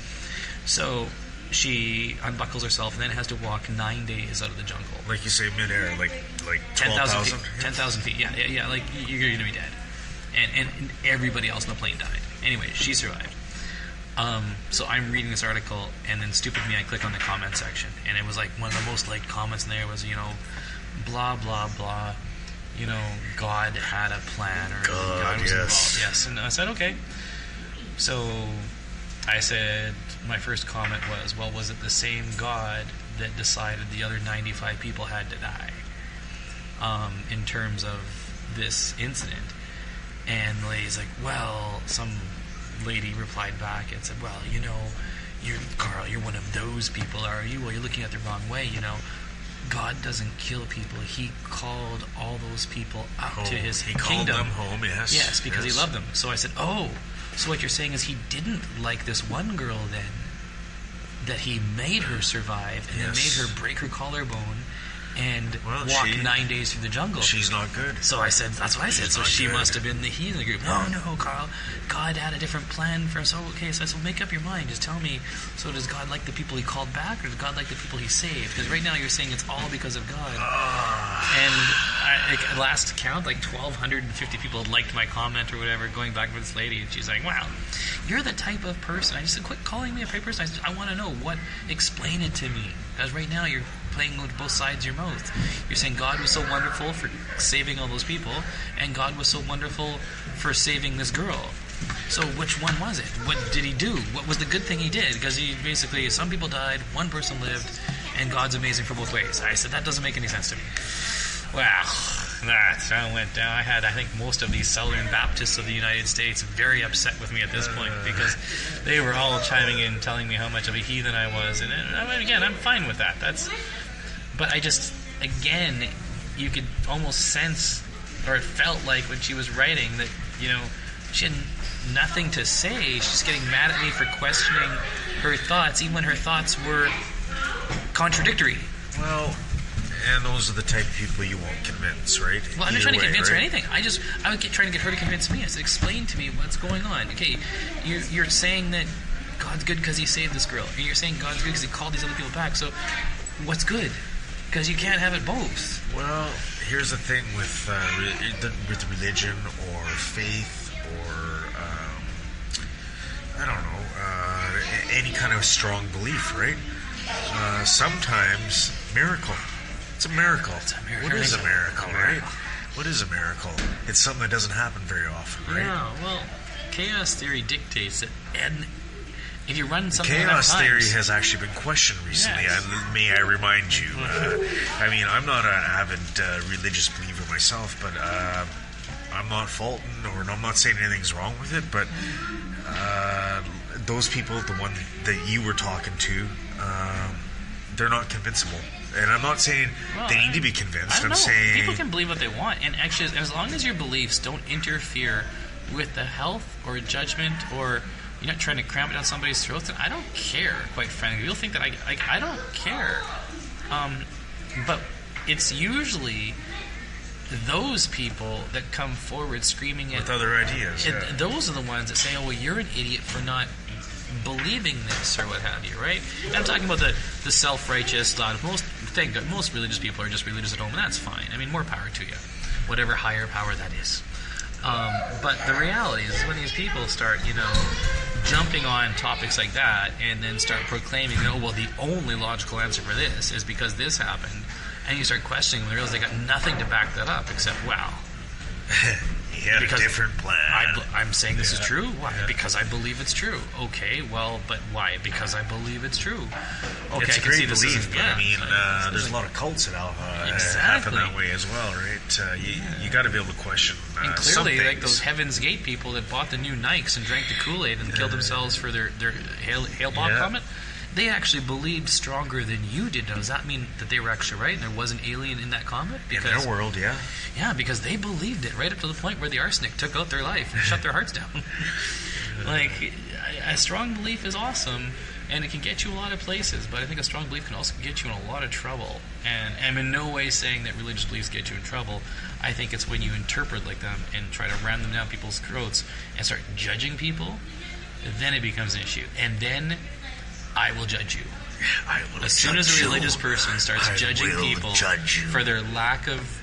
So she unbuckles herself and then has to walk 9 days out of the jungle. Like you say, midair, like 10,000 12,000? feet. 10,000 feet, yeah, like you're going to be dead. And everybody else on the plane died. Anyway, she survived. So I'm reading this article, and then stupid me, I click on the comment section, and it was like one of the most liked comments in there was, blah, blah, blah, God had a plan, or God was involved. Yes, and I said, okay. So I said, my first comment was, well, was it the same God that decided the other 95 people had to die in terms of this incident? And the lady's like, well, some lady replied back and said, well, Karl, you're one of those people, are you? Well, you're looking at it the wrong way, God doesn't kill people. He called all those people up to his kingdom. He called them home, yes. Yes, because he loved them. So I said, oh, so what you're saying is he didn't like this one girl then, that he made her survive, and then made her break her collarbone and walk 9 days through the jungle. She's not good. So I said, that's what I said. So she must have been the heathen group. No, Karl. God had a different plan for us. Oh, okay. So I said, make up your mind. Just tell me. So does God like the people he called back, or does God like the people he saved? Because right now you're saying it's all because of God. And last count, 1,250 people had liked my comment or whatever, going back with this lady. And she's like, wow, you're the type of person. I just said, quit calling me a type of person. I said, I want to know what. Explain it to me. Because right now you're playing with both sides of your mouth. You're saying God was so wonderful for saving all those people, and God was so wonderful for saving this girl. So which one was it? What did he do? What was the good thing he did? Because he basically, some people died, one person lived, and God's amazing for both ways. I said, that doesn't make any sense to me. Well, that went down. I think most of these Southern Baptists of the United States very upset with me at this point, because they were all chiming in, telling me how much of a heathen I was. And again, I'm fine with that. But I just, again, you could almost sense, or it felt like when she was writing that, she had nothing to say. She's just getting mad at me for questioning her thoughts, even when her thoughts were contradictory. Well, and those are the type of people you won't convince, right? Well, I'm not trying to convince her anything. I was trying to get her to convince me. I said, explain to me what's going on. Okay, you're saying that God's good because he saved this girl, and you're saying God's good because he called these other people back. So what's good? Because you can't have it both. Well, here's the thing with religion or faith or I don't know, any kind of strong belief, right? Sometimes miracle. It's a miracle. What is a miracle, right? What is a miracle? It's something that doesn't happen very often, right? Yeah. Well, chaos theory dictates that, and if you run something chaos theory has actually been questioned recently. Yes. May I remind you? I'm not an avid religious believer myself, but I'm not faulting, or I'm not saying anything's wrong with it. But those people, the one that you were talking to, they're not convincible. And I'm not saying they need to be convinced. I'm saying people can believe what they want, and actually, as long as your beliefs don't interfere with the health or judgment, or you're not trying to cram it down somebody's throat, then I don't care, quite frankly. You'll think that I don't care. But it's usually those people that come forward screaming with other ideas. Those are the ones that say, oh, well, you're an idiot for not believing this or what have you, right? And I'm talking about the self-righteous lot of most religious people are just religious at home, and that's fine. I mean, more power to you, whatever higher power that is. But the reality is when these people start, jumping on topics like that and then start proclaiming, the only logical answer for this is because this happened, and you start questioning them, and realize they got nothing to back that up except, wow. He had a different plan. I'm saying this is true? Why? Yeah. Because I believe it's true. Okay, well, but why? Because I believe it's true. Okay, it's I a can great see this belief, but yeah. I mean, there's a lot of cults that happen that way as well, right? You got to be able to question and clearly, like those Heaven's Gate people that bought the new Nikes and drank the Kool-Aid and killed themselves for their Hale-Bopp comment, they actually believed stronger than you did. Now, does that mean that they were actually right and there was an alien in that comment? Because, in their world, yeah. Yeah, because they believed it right up to the point where the arsenic took out their life and shut their hearts down. Like, a strong belief is awesome, And it can get you a lot of places, but I think a strong belief can also get you in a lot of trouble. And I'm in no way saying that religious beliefs get you in trouble. I think it's when you interpret like them and try to ram them down people's throats and start judging people, then it becomes an issue. And then I will judge you. As soon as a religious person starts judging people for their lack of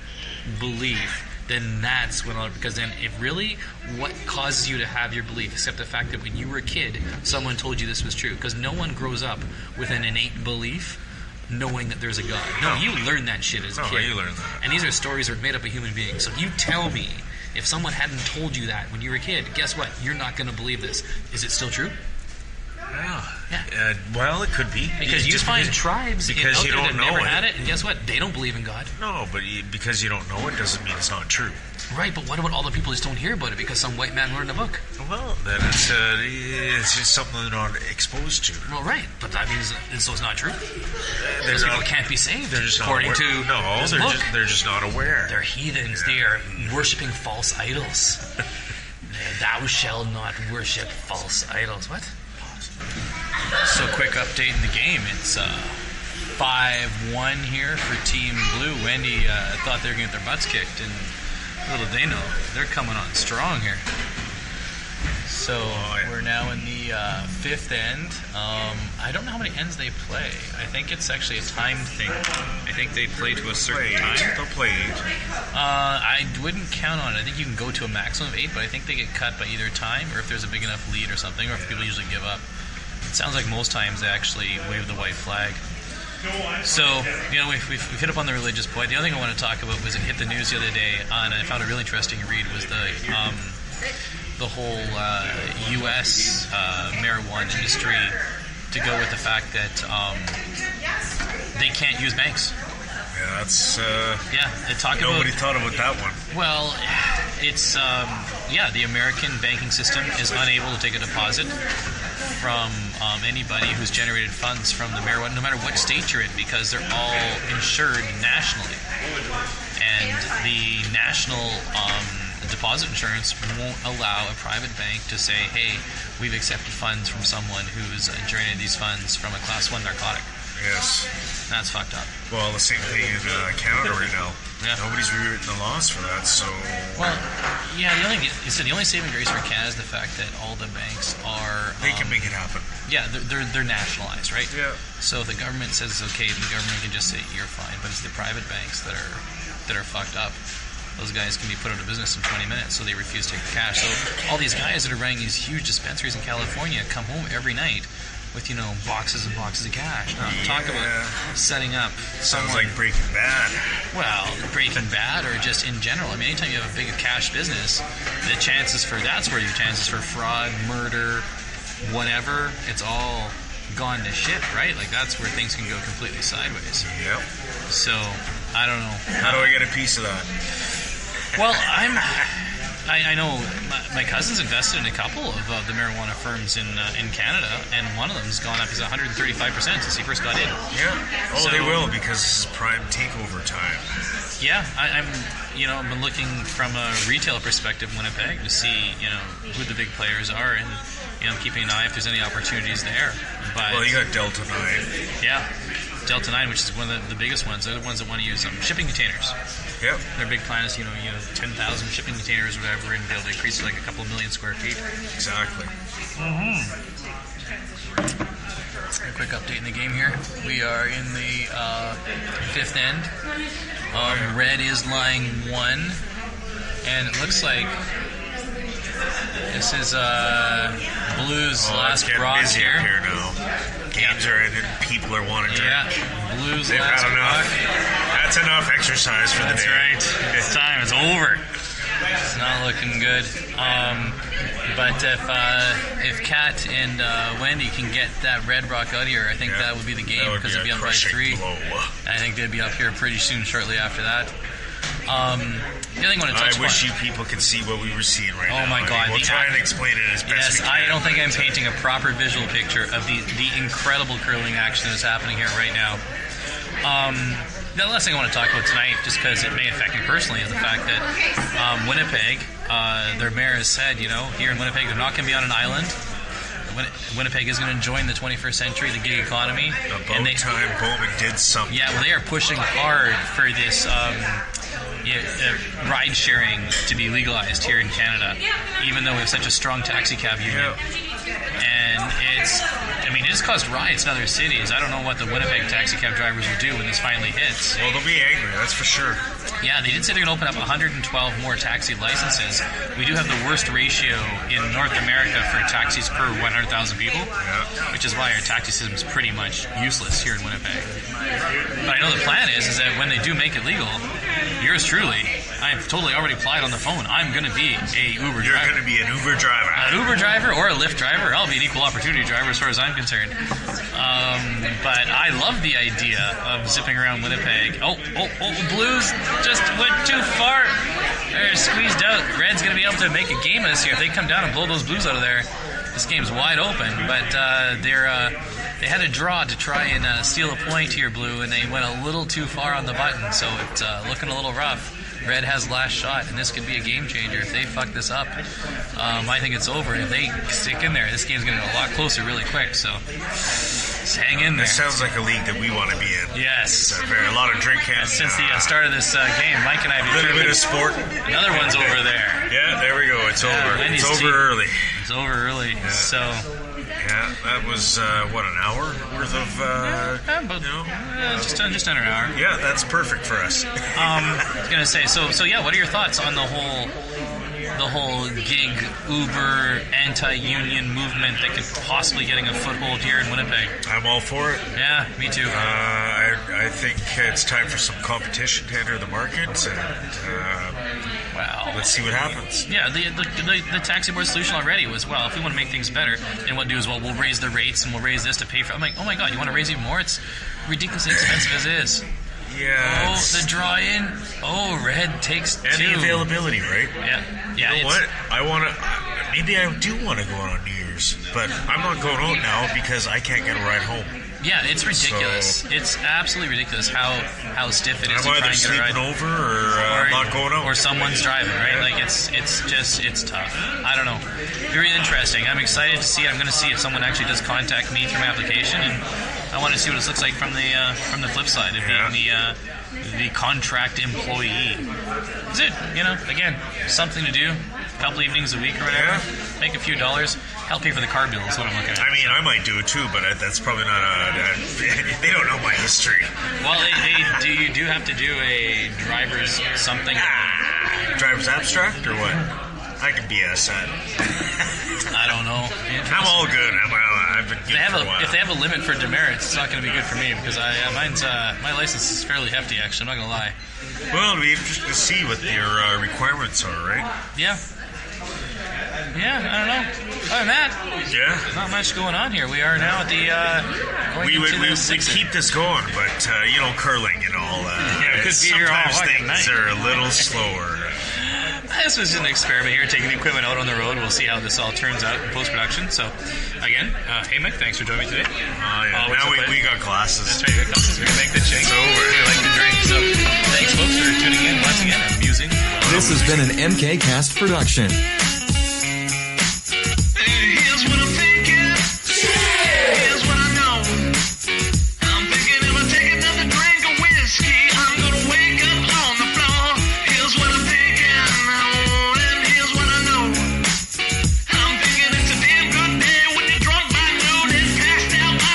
belief, then that's when because then if really what causes you to have your belief, except the fact that when you were a kid, someone told you this was true. Because no one grows up with an innate belief knowing that there's a God. No, you learn that shit as a kid. You learn that. And these are stories that are made up of human beings. So if you tell me, if someone hadn't told you that when you were a kid, guess what? You're not going to believe this. Is it still true? Yeah. Well, it could be. Because you find tribes because you don't know never it. had it, and guess what? They don't believe in God. No, but because you don't know it doesn't mean it's not true. Right, but what about all the people who just don't hear about it because some white man wrote in a book? Well, then it's just something they're not exposed to. Well, right, but that means so it's not true. Those people can't be saved. They're just according not to no, this they're book. they're just not aware. They're heathens. They are worshiping false idols. Thou shalt not worship false idols. What? So quick update in the game. It's 5-1 here for Team Blue. Wendy thought they were going to get their butts kicked, and little they know, they're coming on strong here. So we're now in the 5th end. I don't know how many ends they play. I think it's actually a timed thing. I think they play to a certain time. They'll play 8. I wouldn't count on it. I think you can go to a maximum of 8, but I think they get cut by either time or if there's a big enough lead or something, or if people usually give up. It sounds like most times they actually wave the white flag. So, we've hit up on the religious point. The other thing I want to talk about was it hit the news the other day, and I found a really interesting read, was the whole U.S. Marijuana industry to go with the fact that they can't use banks. Yeah, that's... Nobody thought about that one. Well, it's... the American banking system is unable to take a deposit from anybody who's generated funds from the marijuana, no matter what state you're in, because they're all insured nationally. And the national deposit insurance won't allow a private bank to say, hey, we've accepted funds from someone who's generated these funds from a Class 1 narcotic. Yes. That's fucked up. Well, the same thing in Canada right now. Yeah. Nobody's rewritten the laws for that, so... Well, yeah, the only saving grace for Canada is the fact that all the banks are... They can make it happen. Yeah, they're nationalized, right? Yeah. So if the government says it's okay, the government can just say, you're fine. But it's the private banks that are fucked up. Those guys can be put out of business in 20 minutes, so they refuse to take the cash. So all these guys that are running these huge dispensaries in California come home every night with, boxes and boxes of cash. Now, talk about setting up Sounds like Breaking Bad. Well, Breaking Bad or just in general. I mean, anytime you have a big cash business, that's where your chances for fraud, murder, whatever, it's all gone to shit, right? Like, that's where things can go completely sideways. Yep. So, I don't know. How do I get a piece of that? Well, I know my cousin's invested in a couple of the marijuana firms in Canada, and one of them's gone up to 135% since he first got in. Yeah. Oh, they will, because this is prime takeover time. Yeah, I've been looking from a retail perspective in Winnipeg to see, who the big players are, and keeping an eye if there's any opportunities there. But well, you got Delta 9. Yeah, Delta 9, which is one of the biggest ones. They're the ones that want to use shipping containers. Yep. Their big plan is, 10,000 shipping containers or whatever, and be able to increase to like a couple million square feet. Exactly. A quick update in the game here. We are in the 5th end. Red is lying 1, and it looks like this is Blue's last rock here. Now. Games are ended. People are wanting to. Yeah, Blue's They've last had enough. rock. That's enough exercise for the day. That's right. It's time. It's over. It's not looking good. But if Kat and Wendy can get that Red Rock out of here, I think that would be the game, because it'd be up by 3. Blow. I think they'd be up here pretty soon, shortly after that. The other thing I want to touch I wish you people could see what we were seeing right now. Oh my God. We'll try and explain it as best we can. I don't think I'm painting a proper visual picture of the incredible curling action that is happening here right now. The last thing I want to talk about tonight, just because it may affect me personally, is the fact that Winnipeg, their mayor has said, here in Winnipeg, they're not going to be on an island. Winnipeg is going to join the 21st century, the gig economy. About time Bowman did something. Yeah, well, they are pushing hard for this ride sharing to be legalized here in Canada, even though we have such a strong taxi cab union. And it has caused riots in other cities. I don't know what the Winnipeg taxi cab drivers will do when this finally hits. Well, they'll be angry, that's for sure. Yeah, they did say they're going to open up 112 more taxi licenses. We do have the worst ratio in North America for taxis per 100,000 people, which is why our taxi system is pretty much useless here in Winnipeg. But I know the plan is that when they do make it legal, yours truly, I have totally already applied on the phone. I'm going to be a Uber driver. You're going to be an Uber driver. An Uber driver or a Lyft driver. I'll be an equal opportunity driver as far as I'm concerned. But I love the idea of zipping around Winnipeg. Oh, Blues just went too far. They're squeezed out. Red's going to be able to make a game of this here. If they come down and blow those Blues out of there, this game's wide open. But they had a draw to try and steal a point here, Blue, and they went a little too far on the button, so it's looking a little rough. Red has last shot, and this could be a game changer if they fuck this up. I think it's over. If they stick in there, this game's going to go a lot closer really quick, so just hang in there. This sounds like a league that we want to be in. Yes. It's a lot of drink cans. Since the start of this game, Mike and I have a little bit of sport. Another one's over there. Yeah, there we go. It's over. Wendy's It's over early. It's over early, so... Yeah, that was, an hour worth of, just under an hour. Yeah, that's perfect for us. I was going to say, so yeah, what are your thoughts on the whole gig, Uber, anti-union movement that could possibly getting a foothold here in Winnipeg? I'm all for it. Yeah, me too. I think it's time for some competition to enter the market, and let's see what happens. Yeah, the taxi board solution already was, well, if we want to make things better, then what we'll do is, we'll raise the rates and we'll raise this to pay for it. I'm like, oh my god, you want to raise even more? It's ridiculously expensive as it is. Yeah. Oh, the draw-in. Oh, Red takes two. And the availability, right? Yeah. You know what? Maybe I do want to go out on New Year's, but I'm not going out now because I can't get a ride home. Yeah, it's ridiculous. It's absolutely ridiculous how stiff it is to try and get a ride. I'm either sleeping over or not going out. Or someone's driving, right? Like, it's tough. I don't know. Very interesting. I'm excited to see. I'm going to see if someone actually does contact me through my application, and I want to see what this looks like from the flip side of being the contract employee. Is it, again, something to do, a couple evenings a week or whatever, make a few dollars, help pay for the car bill is what I'm looking at. I mean, I might do it too, but that's probably not they don't know my history. Well, you do have to do a driver's something. Driver's abstract or what? I can BS that. I don't know. I'm all good. I've been good for a while. If they have a limit for demerits, it's not going to be good for me because my license is fairly hefty, actually. I'm not going to lie. Well, it'll be interesting to see what your requirements are, right? Yeah. Yeah, I don't know. Other than that, not much going on here. We are now at the we keep this going, but curling and all. Sometimes things are a little slower. This was an experiment here, taking the equipment out on the road. We'll see how this all turns out in post-production. So, again, hey, Mick, thanks for joining me today. Now we got glasses. That's right, we got glasses. We're going to make the change. It's over. We like the drink. So, thanks, folks, for tuning in once again. Musing. This has been an MK Cast production. Here's what I'm thinking. Here's what I know. I'm thinking if I take another drink of whiskey, I'm gonna wake up on the floor. Here's what I'm thinking. And here's what I know. I'm thinking it's a damn good day when you're drunk by noon and passed out by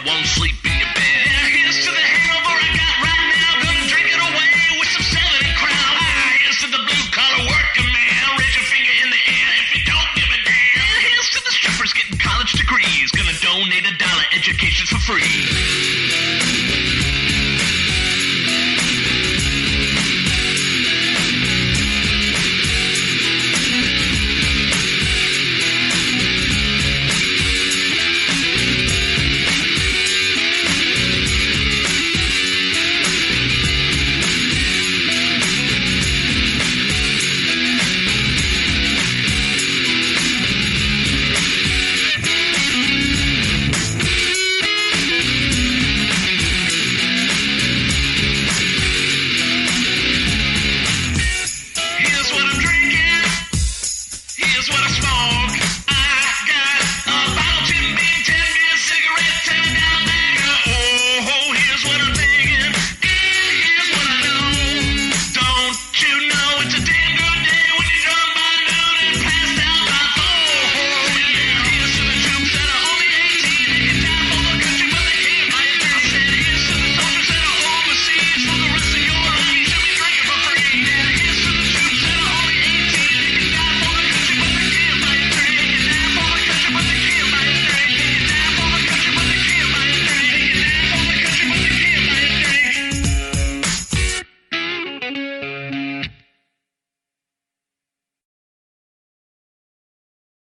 won't sleep in your bed. Here's to the hangover I got right now. Gonna drink it away with some 70 Crown. Here's to the blue-collar working man. Raise your finger in the air if you don't give a damn. Here's to the strippers getting college degrees. Gonna donate $1, education's for free.